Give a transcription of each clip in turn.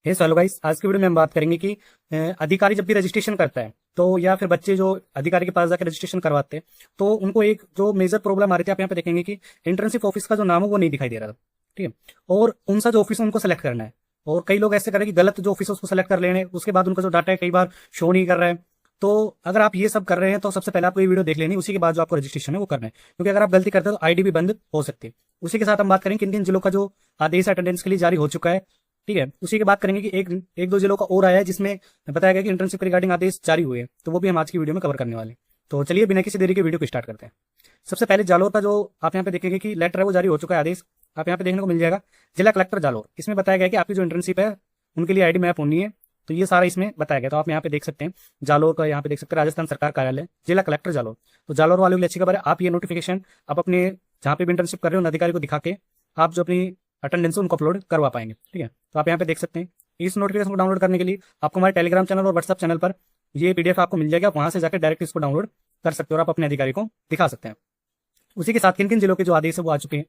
Hello guys, आज की video में हम बात करेंगे कि अधिकारी जब भी रजिस्ट्रेशन करता है तो या फिर बच्चे जो अधिकारी के पास जाकर रजिस्ट्रेशन करवाते हैं तो उनको एक जो मेजर प्रॉब्लम आ रही थी, आप यहाँ पे देखेंगे कि इंटर्नशिप ऑफिस का जो नाम है वो नहीं दिखाई दे रहा था। ठीक है, और कौन सा जो ऑफिस है उनको सेलेक्ट करना है। और कई लोग ऐसे करें कि गलत जो ऑफिस है उसको सेलेक्ट कर लेने, उसके बाद उनका जो डाटा है कई बार शो नहीं कर रहा है। तो अगर आप ये सब कर रहे हैं तो सबसे पहले आपको ये वीडियो देख लेनी, उसी के बाद जो आपको रजिस्ट्रेशन है वो करना है, क्योंकि अगर आप गलती करते हैं तो आईडी भी बंद हो सकती है। उसी के साथ हम बात करेंगे किन किन जिलों का जो आदेश अटेंडेंस के लिए जारी हो चुका है। ठीक है, उसी की बात करेंगे कि एक दो जिलों का और आया है जिसमें बताया गया कि इंटर्नशिप रिगार्डिंग आदेश जारी हुए हैं, तो वो भी हम आज की वीडियो में कवर करने वाले हैं। तो चलिए बिना किसी देरी के वीडियो को स्टार्ट करते हैं। सबसे पहले जालोर का जो आप यहाँ पे देखेंगे कि लेटर है वो जारी हो चुका है, आदेश आप यहाँ पे देखने को मिल जाएगा। जिला कलेक्टर जालोर, इसमें बताया गया कि आपकी जो इंटर्नशिप है उनके लिए आईडी मैप होनी है, तो ये सारा इसमें बताया गया। तो आप यहाँ पे देख सकते हैं जालोर का, यहाँ पे देख सकते हैं राजस्थान सरकार कार्यालय जिला कलेक्टर जालोर। तो जालोर वालों के लिए अच्छी खबर है, आप ये नोटिफिकेशन आप अपने जहाँ पे भी इंटर्नशिप कर रहे हो उन अधिकारी को दिखा के आप जो अपनी अटेंडेंस उनको अपलोड करवा पाएंगे। ठीक है, तो आप यहाँ पे देख सकते हैं। इस नोटिफिकेशन को डाउनलोड करने के लिए आपको हमारे टेलीग्राम चैनल और व्हाट्सएप चैनल पर ये पीडीएफ आपको मिल जाएगा, आप वहां से जाकर डायरेक्ट इसको डाउनलोड कर सकते हो और आप अपने अधिकारी को दिखा सकते हैं। उसी के साथ किन किन जिलों के जो आदेश है वो आ चुके हैं,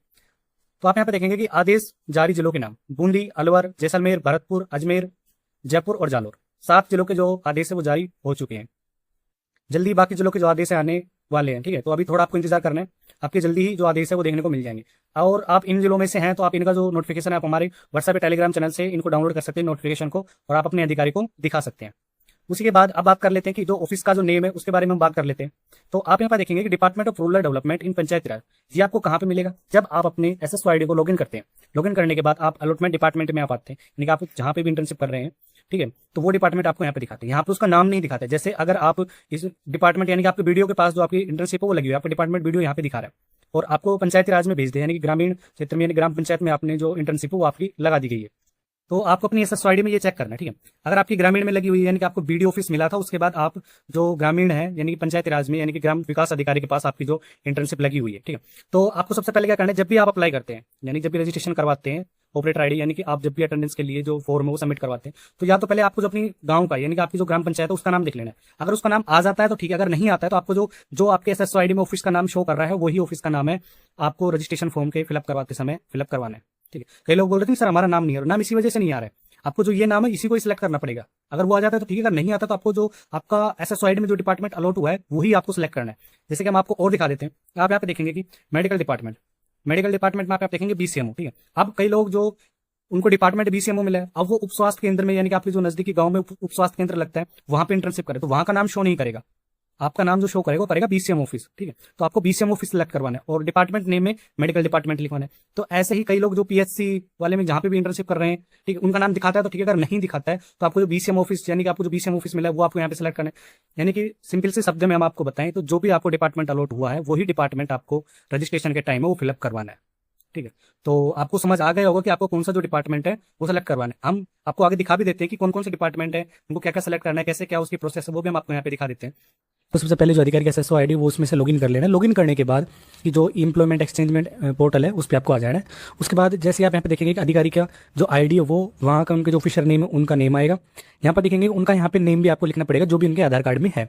तो आप यहाँ पे देखेंगे कि आदेश जारी जिलों के नाम बूंदी, अलवर, जैसलमेर, भरतपुर, अजमेर, जयपुर और जालोर। 7 जिलों के जो आदेश है वो जारी हो चुके हैं। जल्दी बाकी जिलों के जो आदेश है आने वाले हैं। ठीक है, तो अभी थोड़ा आपको इंतजार करना है, आपके जल्दी ही जो आदेश है वो देखने को मिल जाएंगे। और आप इन जिलों में से हैं तो आप इनका जो नोटिफिकेशन है आप हमारे व्हाट्सएप टेलीग्राम चैनल से इनको डाउनलोड कर सकते हैं नोटिफिकेशन को, और आप अपने अधिकारी को दिखा सकते हैं। उसी के बाद अब बात कर लेते हैं कि जो ऑफिस का जो नेम है उसके बारे में हम बात कर लेते हैं। तो आप यहाँ पर देखेंगे कि department of rural development in Panchayati Raj, ये आपको कहाँ पे मिलेगा, जब आप अपने एसएसओ आईडी को लॉगिन करते हैं। लॉगिन करने के बाद आप अलॉटमेंट डिपार्टमेंट में आप आते हैं, यानी कि आप जहाँ पे भी इंटर्नशिप कर रहे हैं। ठीक है, तो वो डिपार्टमेंट आपको यहाँ पे दिखाते हैं, यहाँ पे उसका नाम नहीं दिखाते। जैसे अगर आप इस डिपार्टमेंट यानी कि आपके वीडियो के पास जो आपकी इंटर्नशिप है वो लगी हुई है, आपका डिपार्टमेंट वीडियो यहाँ पे दिखा रहा है और आपको पंचायती राज में भेज दे, यानी कि ग्रामीण क्षेत्र में यानी ग्राम पंचायत में आपने जो इंटर्नशिप है वो आपकी लगा दी गई है। तो आपको अपनी एसएसओ आईडी में ये चेक करना है। ठीक है, अगर आपकी ग्रामीण में लगी हुई है यानी कि आपको बीडीओ ऑफिस मिला था, उसके बाद आप जो ग्रामीण है यानी कि पंचायती राज में यानी कि ग्राम विकास अधिकारी के पास आपकी जो इंटर्नशिप लगी हुई है। ठीक है, तो आपको सबसे पहले क्या करना है, जब भी आप अप्लाई करते हैं यानी जब भी रजिस्ट्रेशन करवाते हैं ऑपरेटर आईडी यानी कि आप जब भी अटेंडेंस के लिए जो फॉर्म है वो सबमिट करवाते हैं, तो या तो पहले आपको जो अपनी गांव का यानी कि आपकी जो ग्राम पंचायत है उसका नाम देख लेना है। अगर उसका नाम आ जाता है तो ठीक है, अगर नहीं आता है तो आपको जो जो आपके एसएसओ आईडी में ऑफिस का नाम शो कर रहा है वही ऑफिस का नाम है, आपको रजिस्ट्रेशन फॉर्म के फिलअप करवाते समय फिलअप करवाना है। ठीक है, कई लोग बोल रहे थे सर हमारा नाम नहीं है, नाम इसी वजह से नहीं आ रहा है, आपको जो ये नाम है इसी को ही सिलेक्ट करना पड़ेगा। अगर वो आ जाता है तो ठीक है, अगर नहीं आता तो आपको जो आपका एसएसओ आईडी में जो डिपार्टमेंट अलॉट हुआ है वही आपको सिलेक्ट करना है। जैसे कि हम आपको और दिखा देते हैं, आप यहाँ पे देखेंगे कि मेडिकल डिपार्टमेंट में आप देखेंगे बीसीएमओ। ठीक है, अब कई लोग जो उनको डिपार्टमेंट बीसीएमओ मिला है, अब वो उप स्वास्थ्य केंद्र में यानी कि आपके जो नजदीकी गांव में उप स्वास्थ्य केंद्र लगता है वहां पे इंटर्नशिप करे तो वहां का नाम शो नहीं करेगा, आपका नाम जो शो करेगा वो करेगा बीसीएम ऑफिस। ठीक है, तो आपको बीसीएम ऑफिस सेलेक्ट करवाना है और डिपार्टमेंट नेम में मेडिकल डिपार्टमेंट लिखवाना है। तो ऐसे ही कई लोग जो पीएचसी वाले में जहां पे भी इंटर्नशिप कर रहे हैं, ठीक है, उनका नाम दिखाता है तो ठीक है, अगर नहीं दिखाता है तो आपको जो बीसीएम ऑफिस यानी कि आपको जो बीसीएम ऑफिस मिला है वो आपको यहाँ पे सेलेक्ट करना है। यानी कि सिंपल से शब्द में हम आपको बताएं तो जो भी आपको डिपार्टमेंट अलॉट हुआ है वही डिपार्टमेंट आपको रजिस्ट्रेशन के टाइम में वो फिलअप करवाना है। ठीक है, तो आपको समझ आ गया होगा कि आपको कौन सा जो डिपार्टमेंट है वो सेलेक्ट करवाना है। हम आपको आगे दिखा भी देते हैं कि कौन कौन से डिपार्टमेंट है, उनको क्या क्या सेलेक्ट करना है, कैसे क्या उसकी प्रोसेस है, वो भी हम आपको यहाँ पे दिखा देते हैं। तो सबसे पहले जो अधिकारी का एसएसओ आईडी वो उसमें से लॉगिन कर लेना है। लॉगिन करने के बाद कि जो एम्प्लॉयमेंट एक्सचेंजमेंट पोर्टल है उस पर आपको आ जाना है। उसके बाद जैसे आप यहाँ पे देखेंगे कि अधिकारी का जो आईडी है वो वहाँ का उनके जो ऑफिसर नेम है उनका नेम आएगा। यहाँ पर देखेंगे उनका यहाँ पे नेम भी आपको लिखना पड़ेगा जो भी उनके आधार कार्ड में है,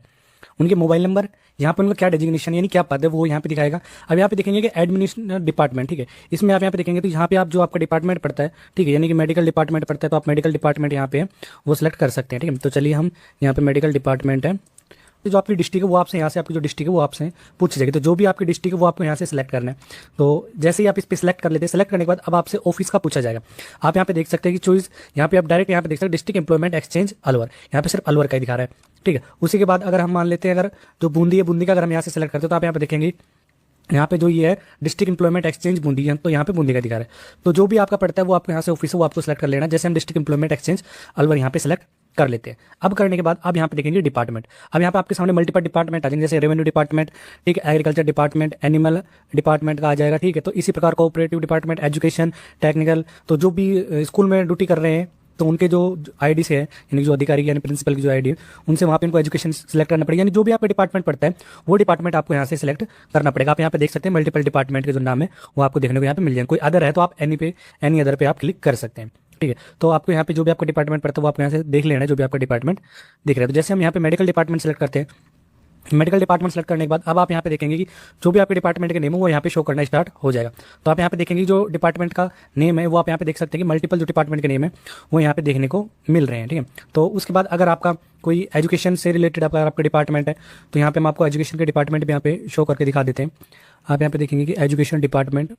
उनके मोबाइल नंबर, यहाँ पर उनका क्या डेजिग्नेशन यानी क्या पद है वो यहाँ पे दिखाएगा। अब यहाँ पे देखेंगे कि एडमिनिस्ट्रेशन डिपार्टमेंट। ठीक है, इसमें आप यहाँ पे देखेंगे तो यहाँ पे आप जो आपका डिपार्टमेंट पड़ता है, ठीक है, यानी कि मेडिकल डिपार्टमेंट पड़ता है तो आप मेडिकल डिपार्टमेंट यहाँ पे वो सिलेक्ट कर सकते हैं। ठीक है, तो चलिए हम यहाँ पे मेडिकल डिपार्टमेंट है, तो जो आपकी डिस्ट्रिक्ट है वो आपसे यहाँ से आपकी जो डिस्ट्रिक्ट है वो आपसे पूछ जाएगी। तो जो भी आपकी डिस्ट्रिक्ट है वो आपको यहाँ से सिलेक्ट करना है। तो जैसे ही आप इस पर सिलेक्ट कर लेते हैं, सिलेक्ट करने के बाद अब आपसे ऑफिस का पूछा जाएगा। आप यहाँ पे देख सकते हैं कि चॉइस यहाँ पे आप डायरेक्ट यहाँ पे देख सकते हैं डिस्ट्रिक्ट एम्प्लॉयमेंट एक्सचेंज अलवर, यहाँ पे सिर्फ अलवर का ही दिखा रहा है। ठीक है, उसी के बाद अगर हम मान लेते हैं अगर जो बूंदी है, बूंदी का अगर हम यहाँ से सिलेक्ट करते हैं तो आप यहाँ पे देखेंगे यहाँ पे जो ये है डिस्ट्रिक्ट एम्प्लॉयमेंट एक्सचेंज बूंदी है, तो यहाँ पे बूंदी का दिखा रहा है। तो जो भी आपका पड़ता है वो आपको यहाँ से ऑफिस है वो आपको सिलेक्ट कर लेना। जैसे हम डिस्ट्रिक्ट एम्प्लॉयमेंट एक्सचेंज अलवर यहाँ पे सिलेक्ट कर लेते हैं। अब करने के बाद अब यहाँ पे देखेंगे डिपार्टमेंट। अब यहाँ पे आपके सामने मल्टीपल डिपार्टमेंट आ जाएंगे, जैसे रेवेन्यू डिपार्टमेंट, ठीक है, एग्रीकल्चर डिपार्टमेंट, एनिमल डिपार्टमेंट का आ जाएगा। ठीक है, तो इसी प्रकार कोऑपरेटिव डिपार्टमेंट, एजुकेशन, टेक्निकल, तो जो भी स्कूल में ड्यूटी कर रहे हैं तो उनके जो आईडी से है यानी जो अधिकारी यानी प्रिंसिपल की जो आईडी है उनसे वहाँ पे इनको एजुकेशन सिलेक्ट करना पड़ेगा। यानी जो भी आपका डिपार्टमेंट पड़ता है वो डिपार्टमेंट आपको यहाँ से सिलेक्ट करना पड़ेगा। आप यहाँ पे देख सकते हैं मल्टीपल डिपार्टमेंट के जो नाम है वो आपको देखने को यहाँ पे मिल जाएंगे। कोई अदर है तो आप एनी अदर पे आप क्लिक कर सकते हैं। ठीक है, तो आपको यहाँ पे जो भी आपका डिपार्टमेंट पड़ता है वो आपको यहाँ से देख लेना है जो भी आपका डिपार्टमेंट दिख रहा है। तो जैसे हम यहाँ पे मेडिकल डिपार्टमेंट सेलेक्ट करते हैं मेडिकल डिपार्टमेंट सेलेक्ट करने के बाद अब आप यहाँ पे देखेंगे कि जो भी आपके डिपार्टमेंट के नेम है वो यहाँ पे शो करना स्टार्ट हो जाएगा। तो आप यहाँ पे देखेंगे जो डिपार्टमेंट का नेम है वो आप यहाँ पे देख सकते हैं कि मल्टीपल जो डिपार्टमेंट के नेम है वो यहाँ पे देखने को मिल रहे हैं, ठीक है। तो उसके बाद अगर आपका कोई एजुकेशन से रिलेटेड आपका डिपार्टमेंट है तो यहाँ पे हम आपको एजुकेशन के डिपार्टमेंट भी यहाँ पे शो करके दिखा देते हैं। आप यहाँ पे देखेंगे कि एजुकेशन डिपार्टमेंट,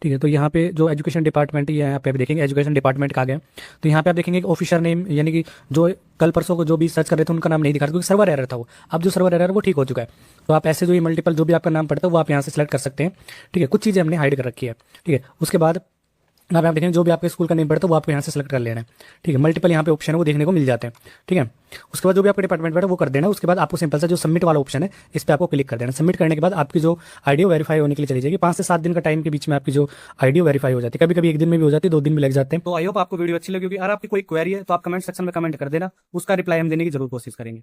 ठीक है। तो यहाँ पे जो एजुकेशन डिपार्टमेंट है यहाँ पे आप देखेंगे एजुकेशन डिपार्टमेंट का आ गया। तो यहाँ पे आप देखेंगे कि ऑफिसर नेम, यानी कि जो कल परसों को जो भी सर्च कर रहे थे उनका नाम नहीं दिखा रहा क्योंकि सर्वर एरर था वो। अब जो सर्वर एरर है वो ठीक हो चुका है। तो आप ऐसे जो ये मल्टीपल जो भी आपका नाम पड़ता है वो आप यहाँ से सेलेक्ट कर सकते हैं, ठीक है। कुछ चीज़ें हमने हाइड कर रखी है, ठीक है। उसके बाद आप यहाँ देखेंगे जो भी आपके स्कूल का नेम पड़ता है वो आपको यहाँ से सेलेक्ट कर लेना है, ठीक है। मल्टीपल यहाँ पे ऑप्शन है वो देखने को मिल जाते हैं, ठीक है। उसके बाद जो भी आपका डिपार्टमेंट पड़ता है वो कर देना। उसके बाद आपको सिंपल सा जो सबमिट वाला ऑप्शन है इस पर आपको क्लिक कर देना। सबमिट करने के बाद आपकी जो आईडी वेरीफाई होने के लिए चली जाएगी। 5 से 7 दिन का टाइम के बीच में आपकी जो आईडी वेरीफाई हो जाती है। कभी कभी 1 दिन में भी हो जाती है, 2 दिन भी लग जाते हैं। तो आई होप आपको वीडियो अच्छी लगी होगी। अगर आपकी कोई क्वेरी है तो आप कमेंट सेक्शन में कमेंट कर देना, उसका रिप्लाई हम देने की जरूर कोशिश करेंगे।